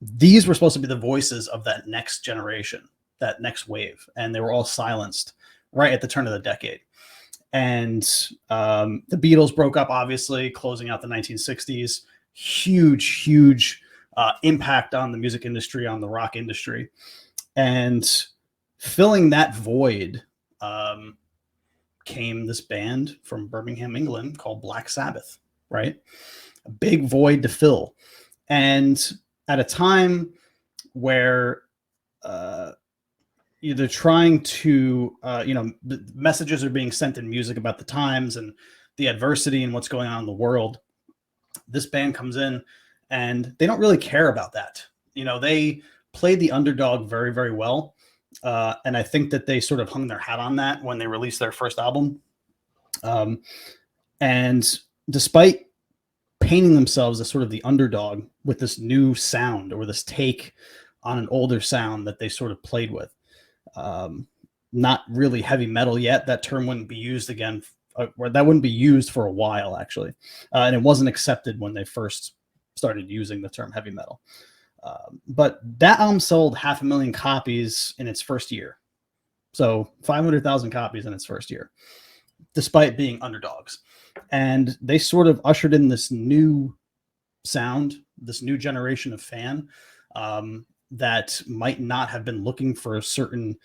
these were supposed to be the voices of that next generation, that next wave. And they were all silenced right at the turn of the decade. And the Beatles broke up, obviously, closing out the 1960s. Huge impact on the music industry, on the rock industry. And filling that void came this band from Birmingham, England called Black Sabbath, right? A big void to fill. And at a time where they're trying to, the messages are being sent in music about the times and the adversity and what's going on in the world, this band comes in and they don't really care about that. They played the underdog very, very well. And I think that they sort of hung their hat on that when they released their first album. And despite painting themselves as sort of the underdog with this new sound or this take on an older sound that they sort of played with, not really heavy metal yet. That term wouldn't be used again, or that wouldn't be used for a while, actually. And it wasn't accepted when they first started using the term heavy metal. But that album sold 500,000 copies in its first year. So 500,000 copies in its first year. despite being underdogs. And they sort of ushered in this new sound, this new generation of fan that might not have been looking for a certain,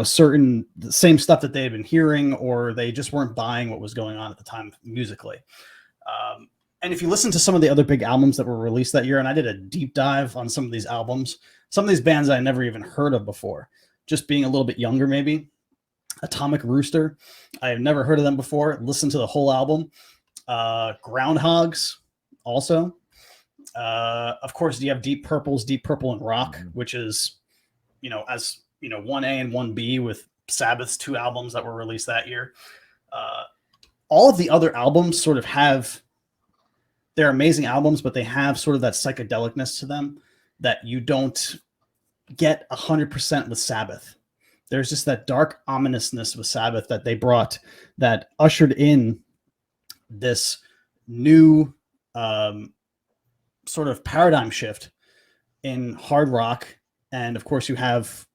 certain the same stuff that they had been hearing, or they just weren't buying what was going on at the time musically. And if you listen to some of the other big albums that were released that year, and I did a deep dive on some of these albums, some of these bands I never even heard of before, just being a little bit younger, maybe. Atomic Rooster, I have never heard of them before. Listen to the whole album. Groundhogs, also. Of course, you have Deep Purple's Deep Purple and Rock, which is, 1A and 1B with Sabbath's 2 albums that were released that year. All of the other albums sort of have, they're amazing albums, but they have sort of that psychedelicness to them that you don't get 100% with Sabbath. There's just that dark ominousness with Sabbath that they brought that ushered in this new sort of paradigm shift in hard rock. And of course you have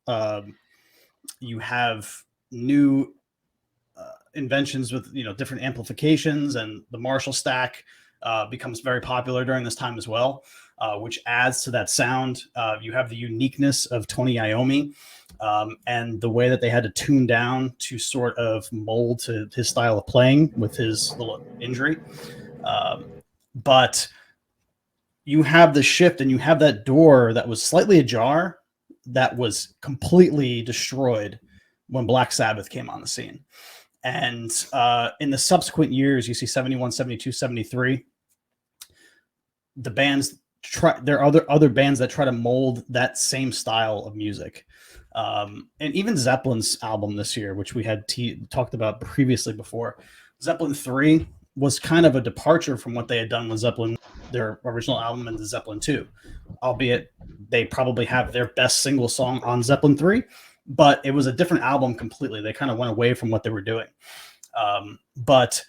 new inventions with, different amplifications, and the Marshall stack becomes very popular during this time as well, which adds to that sound. You have the uniqueness of Tony Iommi and the way that they had to tune down to sort of mold to his style of playing with his little injury. But you have the shift, and you have that door that was slightly ajar that was completely destroyed when Black Sabbath came on the scene. And in the subsequent years, you see 71, 72, 73, the bands there are other bands that try to mold that same style of music. And even Zeppelin's album this year, which we had talked about previously before, Zeppelin 3 was kind of a departure from what they had done with Zeppelin, their original album, and the Zeppelin 2, albeit they probably have their best single song on Zeppelin 3, but it was a different album completely. They kind of went away from what they were doing. But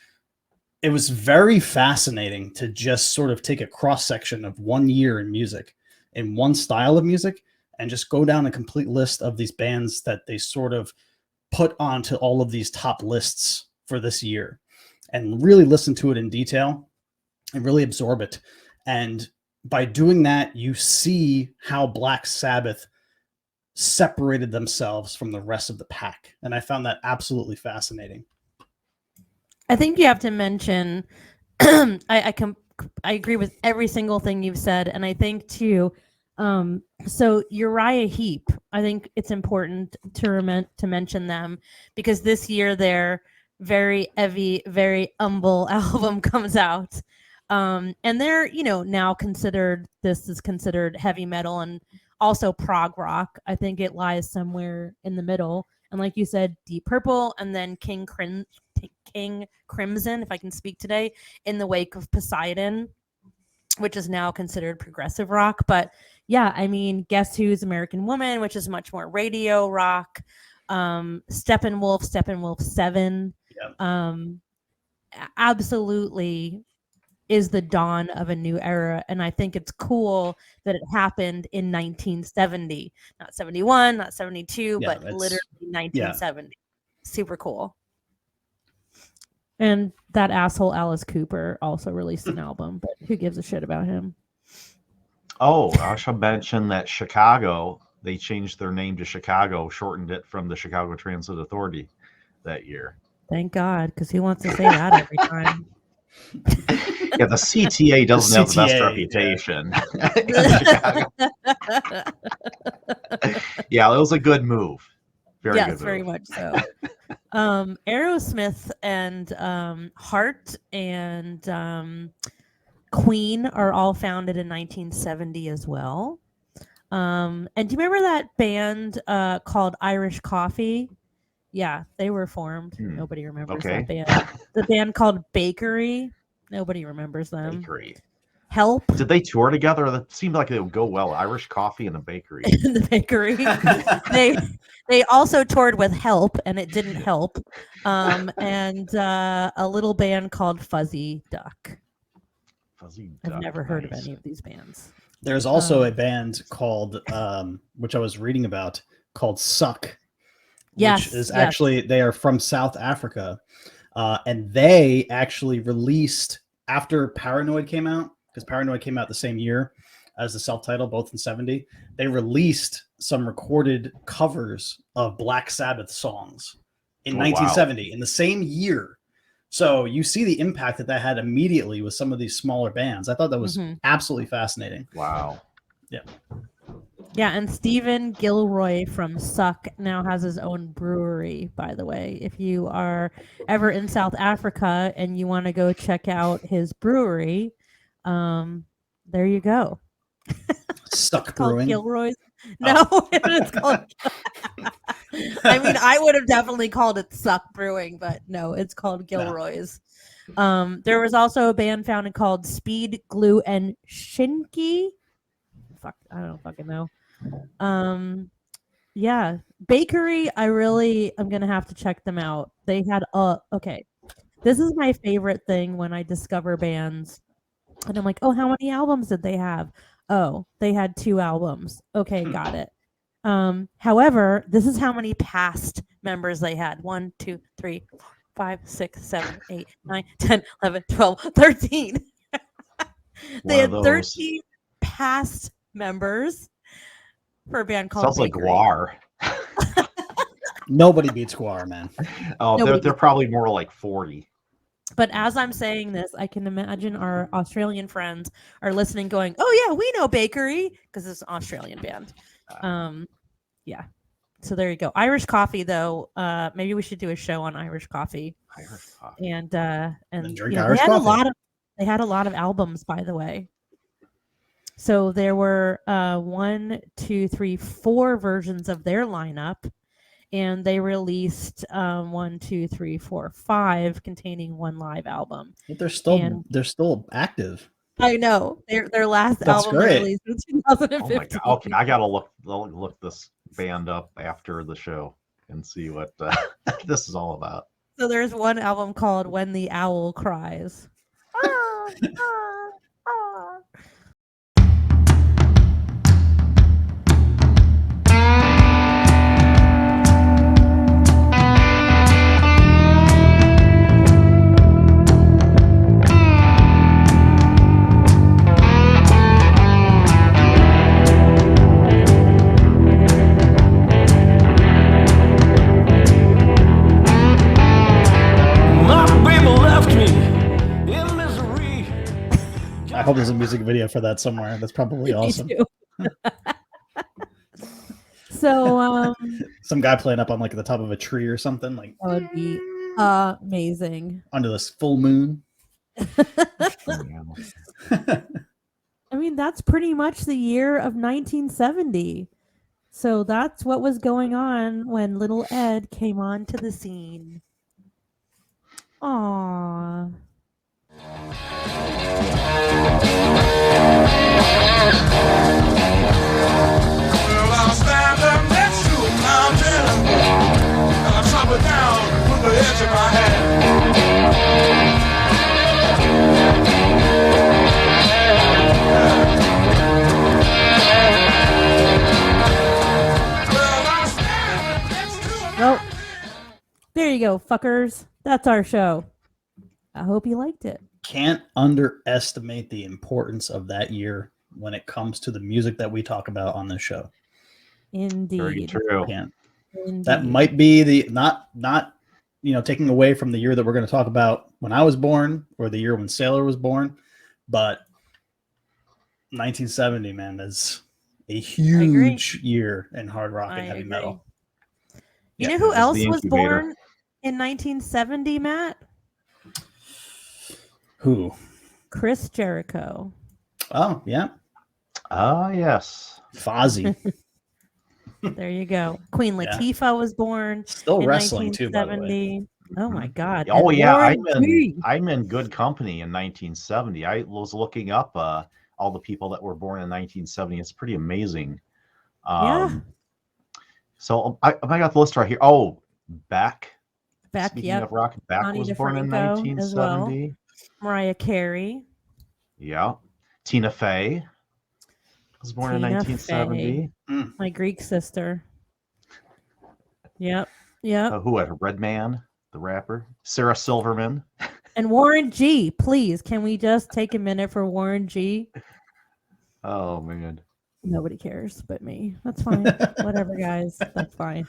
it was very fascinating to just sort of take a cross section of 1 year in music, in one style of music, and just go down a complete list of these bands that they sort of put onto all of these top lists for this year, and really listen to it in detail and really absorb it. And by doing that, you see how Black Sabbath separated themselves from the rest of the pack. And I found that absolutely fascinating. I think you have to mention, I agree with every single thing you've said. And I think too, so Uriah Heep, I think it's important to mention them, because this year their very heavy, very humble album comes out. And they're, now this is considered heavy metal and also prog rock. I think it lies somewhere in the middle. And like you said, Deep Purple, and then King Crimson, if I can speak today, In the Wake of Poseidon, which is now considered progressive rock. But yeah, I mean, Guess Who's American Woman, which is much more radio rock. Steppenwolf 7. Yeah. Absolutely is the dawn of a new era. And I think it's cool that it happened in 1970, not 71, not 72, but literally 1970. Yeah. Super cool. And that asshole Alice Cooper also released an album, but who gives a shit about him? Oh, I should mention that Chicago, they changed their name to Chicago, shortened it from the Chicago Transit Authority that year. Thank God, because who wants to say that every time? Yeah, the CTA doesn't have the best reputation. Yeah, it was a good move. Very much so. Aerosmith and Heart and Queen are all founded in 1970 as well. And do you remember that band called Irish Coffee? Yeah, they were formed. Nobody remembers that band. The band called Bakery. Nobody remembers them. Bakery. Help. Did they tour together? That seemed like it would go well. Irish Coffee and a bakery. The Bakery. They also toured with Help, and it didn't help. And a little band called Fuzzy Duck. Fuzzy Duck. I've never heard of any of these bands. There's also a band called, which I was reading about, called Suck, Yes, which is yes. actually, they are from South Africa. And they actually released, after Paranoid came out, because Paranoid came out the same year as the self-title, both in 70, they released some recorded covers of Black Sabbath songs in Oh, wow. 1970, in the same year. So you see the impact that that had immediately with some of these smaller bands. I thought that was absolutely fascinating. Wow. Yeah, and Stephen Gilroy from Suck now has his own brewery, by the way. If you are ever in South Africa and you want to go check out his brewery, there you go. Suck It's called Brewing. Gilroy's. No, it's called. I mean, I would have definitely called it Suck Brewing, but no, it's called Gilroy's. There was also a band founded called Speed, Glue, and Shinky. Fuck, I don't fucking know. Yeah, Bakery. I'm gonna have to check them out. They had okay. This is my favorite thing when I discover bands, and I'm like, oh, how many albums did they have? Oh, they had 2 albums. Okay, got it. However, this is how many past members they had. 1, 2, 3, 4, 5, 6, 7, 8, 9, 10, 11, 12, 13. They had 13 past members for a band called Sounds like Bakery. Guar. Nobody beats Guar, man. Oh, they're probably more like 40. But as I'm saying this, I can imagine our Australian friends are listening going, oh yeah, we know Bakery, because it's an Australian band. Yeah. So there you go. Irish coffee, though. Maybe we should do a show on Irish coffee. Irish coffee. And drink you know, Irish coffee. They had a lot of albums, by the way. So there were 1, 2, 3, 4 versions of their lineup, and they released 1, 2, 3, 4, 5 containing 1 live album. But they're still active. I know their last album they released in 2015. Oh my God. Okay, I gotta look this band up after the show and see what this is all about. So there's one album called "When the Owl Cries." I hope there's a music video for that somewhere. That's probably awesome. So, some guy playing up on like the top of a tree or something, like that would be amazing. Under this full moon. I mean, that's pretty much the year of 1970. So that's what was going on when little Ed came onto the scene. Aww. Well, I'll stand up next to a mountain and I'll chop it down with the edge of my hand. Well, there you go, fuckers. That's our show. I hope you liked it. Can't underestimate the importance of that year when it comes to the music that we talk about on this show. Indeed. Very true. Indeed. That might be the not taking away from the year that we're going to talk about when I was born or the year when Sailor was born, but 1970, man, is a huge year in hard rock and heavy metal. You know who else was born in 1970, Matt? Who? Chris Jericho. Oh, yeah. Yes. Fozzy. There you go. Queen Latifah was born. Still in wrestling too, by the way. Oh my God. Oh and yeah, Lauren I'm in good company in 1970. I was looking up all the people that were born in 1970. It's pretty amazing. Yeah. So I got the list right here. Oh, Beck. Speaking yep. of rock, Beck Ani was born in DeFranco as well. 1970. Mariah Carey. Yeah. Tina Fey was born in 1970. My Greek sister. Yep. Yeah. Who had Redman, the rapper, Sarah Silverman. And Warren G. Please, can we just take a minute for Warren G? Oh man. Nobody cares but me. That's fine. Whatever, guys. That's fine.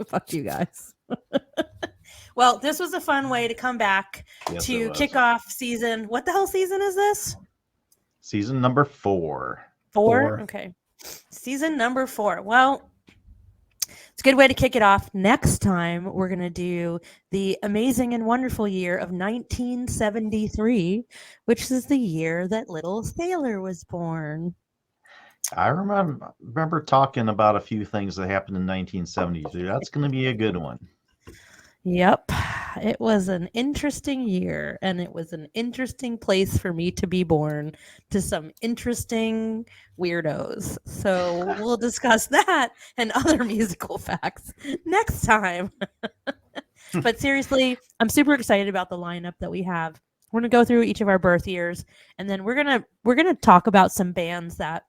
Fuck you guys. Well, this was a fun way to come back Yes, it to was. kick off season. What the hell season is this? Season number 4. Four. Okay. Season number 4. Well, it's a good way to kick it off. Next time, we're going to do the amazing and wonderful year of 1973, which is the year that little Sailor was born. I remember talking about a few things that happened in 1972. That's going to be a good one. Yep. It was an interesting year, and it was an interesting place for me to be born to some interesting weirdos. So we'll discuss that and other musical facts next time. But seriously, I'm super excited about the lineup that we have. We're going to go through each of our birth years, and then we're going to talk about some bands that,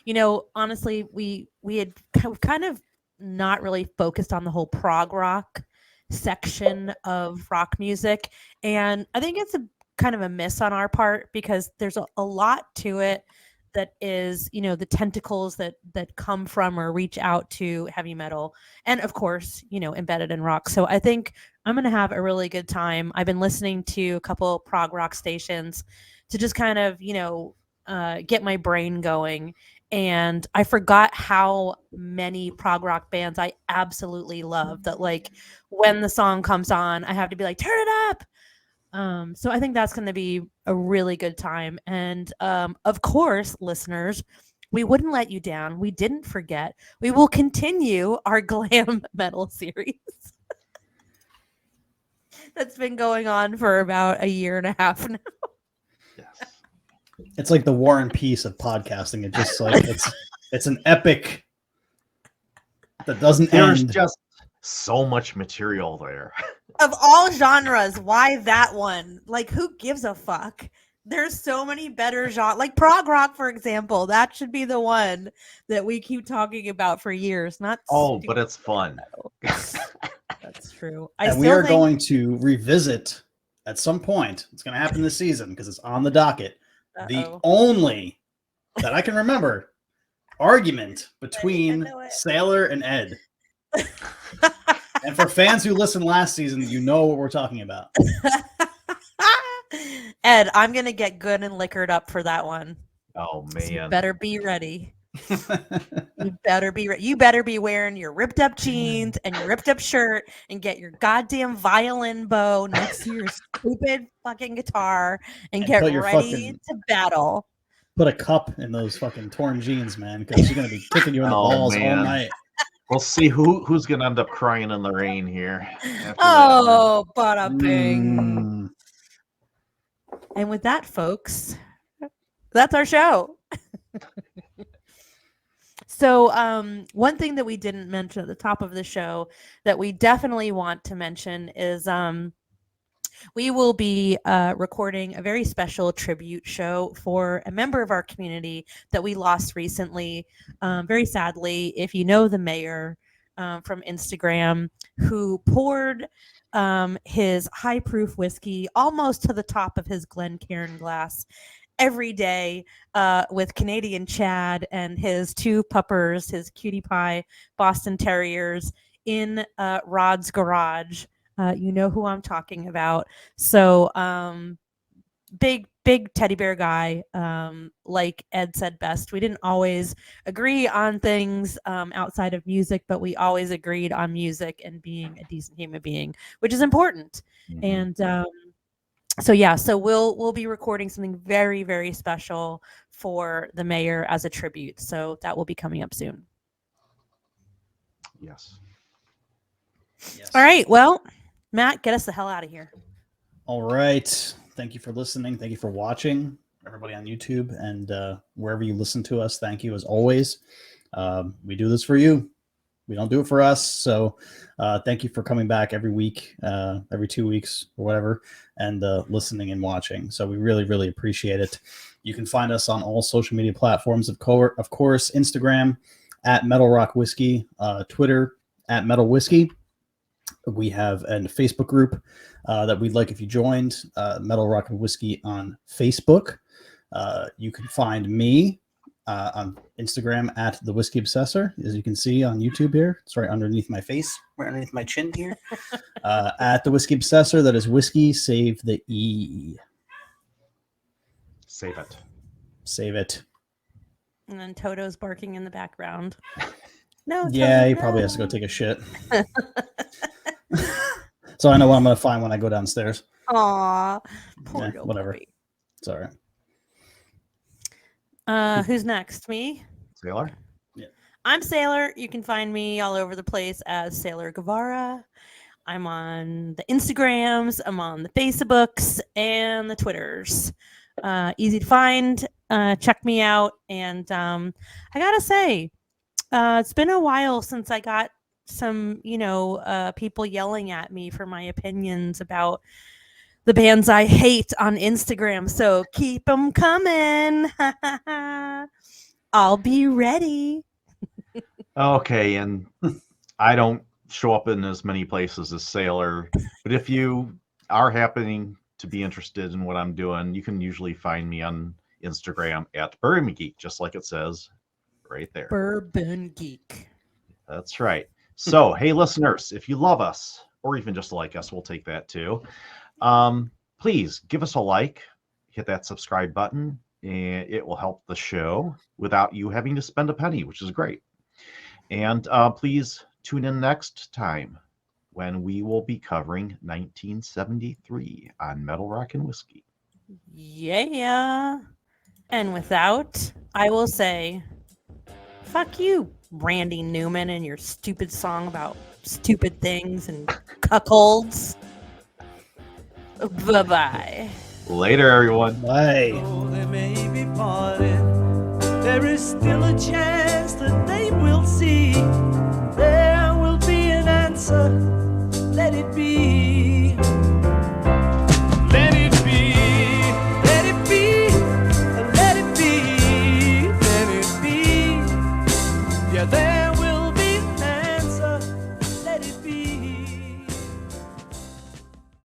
you know, honestly, we had kind of not really focused on the whole prog rock section of rock music, and I think it's a kind of a miss on our part because there's a lot to it that is, you know, the tentacles that come from or reach out to heavy metal, and of course, you know, embedded in rock. So I think I'm gonna have a really good time. I've been listening to a couple prog rock stations to just kind of, you know, get my brain going. And I forgot how many prog rock bands I absolutely love that, like, when the song comes on, I have to be like, turn it up. So I think that's going to be a really good time. And of course, listeners, we wouldn't let you down. We didn't forget. We will continue our glam metal series that's been going on for about a year and a half now. Yes. It's like the War and Peace of podcasting. It just like it's an epic that doesn't There's end. just so much material there. Of all genres, why that one? Like, who gives a fuck? There's so many better genres, like prog rock, for example. That should be the one that we keep talking about for years. Not Oh, stupid but it's fun. metal. That's true. And we are going to revisit at some point. It's going to happen this season because it's on the docket. The only that I can remember argument between Sailor and Ed. And for fans who listened last season, you know what we're talking about. Ed, I'm gonna get good and liquored up for that one. Oh So man. you better be ready. You better be You better be wearing your ripped up jeans and your ripped up shirt and get your goddamn violin bow next to your stupid fucking guitar and get ready to battle. Put a cup in those fucking torn jeans, man, because she's gonna be kicking you in the balls all night. We'll see who's gonna end up crying in the rain here. Oh, bada bing. And with that, folks, that's our show. So one thing that we didn't mention at the top of the show that we definitely want to mention is we will be recording a very special tribute show for a member of our community that we lost recently, very sadly. If you know the mayor from Instagram, who poured his high proof whiskey almost to the top of his Glencairn glass every day with Canadian Chad and his 2 puppers, his cutie pie Boston Terriers, in Rod's garage. You know who I'm talking about. So big teddy bear guy. Like Ed said best, we didn't always agree on things outside of music, but we always agreed on music and being a decent human being, which is important. And so we'll be recording something very, very special for the mayor as a tribute. So that will be coming up soon. Yes. All right. Well, Matt, get us the hell out of here. All right. Thank you for listening. Thank you for watching, everybody on YouTube and wherever you listen to us. Thank you as always. We do this for you. We don't do it for us. So thank you for coming back every week, every 2 weeks or whatever, and listening and watching. So we really, really appreciate it. You can find us on all social media platforms, of course, Instagram at Metal Rock Whiskey, Twitter at Metal Whiskey. We have a Facebook group that we'd like if you joined, Metal Rock and Whiskey on Facebook. You can find me on Instagram at The Whiskey Obsessor, as you can see on YouTube here. It's right underneath my face, right underneath my chin here. At The Whiskey Obsessor, that is whiskey, save the E. Save it. Save it. And then Toto's barking in the background. No, Toto, Yeah, he no. probably has to go take a shit. So I know what I'm going to find when I go downstairs. Aw, poor Yeah, little whatever. puppy. It's all right. Who's next? Me? Sailor? I'm Sailor. You can find me all over the place as Sailor Guevara. I'm on the Instagrams, I'm on the Facebooks, and the Twitters. Easy to find. Check me out. And I gotta say, it's been a while since I got some, people yelling at me for my opinions about the bands I hate on Instagram. So keep them coming. I'll be ready. Okay, and I don't show up in as many places as Sailor, but if you are happening to be interested in what I'm doing, you can usually find me on Instagram at Bourbon Geek, just like it says right there. Bourbon Geek. That's right. So, hey, listeners, if you love us, or even just like us, we'll take that too. Please give us a like, hit that subscribe button, and it will help the show without you having to spend a penny, which is great. And please tune in next time when we will be covering 1973 on Metal Rock and Whiskey. Yeah. And without, I will say, fuck you, Randy Newman, and your stupid song about stupid things and cuckolds. Bye-bye. Later, everyone. Bye. Though they may be parted, there is still a chance that they will see. There will be an answer. Let it be. Let it be. Let it be. Let it be. Let it be. Yeah, there.